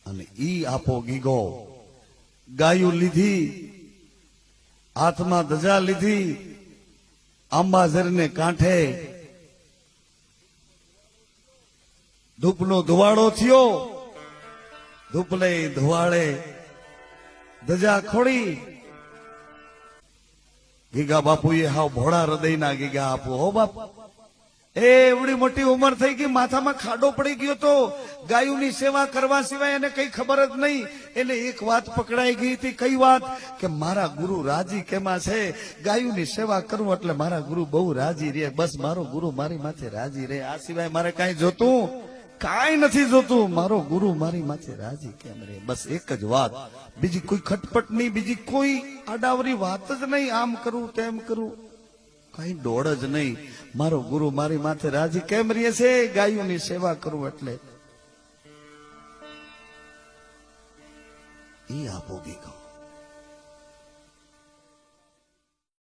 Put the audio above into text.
અને ઈ આપો ગીગો ગાયું લીધી, હાથમાં ધજા લીધી, આંબાઝરને કાંઠે ધૂપનો ધુવાડો થયો, ધૂપલે ધુવાડે ધજા ખોડી. ગીગા બાપુએ હાવ ભોળા હૃદયના ગીગા આપો હો બાપ. એ એવડી મોટી ઉંમર થઈ ગઈ, માથામાં ખાડો પડી ગયો તો ગાયોની સેવા કરવા સિવાય એને કઈ ખબર જ નહીં. એને એક વાત પકડાઈ ગઈ હતી. કઈ વાત? કે મારા ગુરુ રાજી કેમાં છે. ગાયોની સેવા કરું એટલે મારા ગુરુ બહુ રાજી રહે. બસ મારો ગુરુ મારી માથે રાજી રહે, આ સિવાય મારે કાંઈ જોતું કાંઈ નથી જોતું. મારો ગુરુ મારી માથે રાજી કેમ રહે, બસ એક જ વાત. બીજી કોઈ ખટપટ નહીં, બીજી કોઈ આડાવરી વાત જ નહીં. આમ કરું તેમ કરું, કઈ દોડ જ નહીં. મારો ગુરુ મારી માથે રાજી કેમ રહે છે, ગાયોની સેવા કરું એટલે. ઈ આપો ગીગો.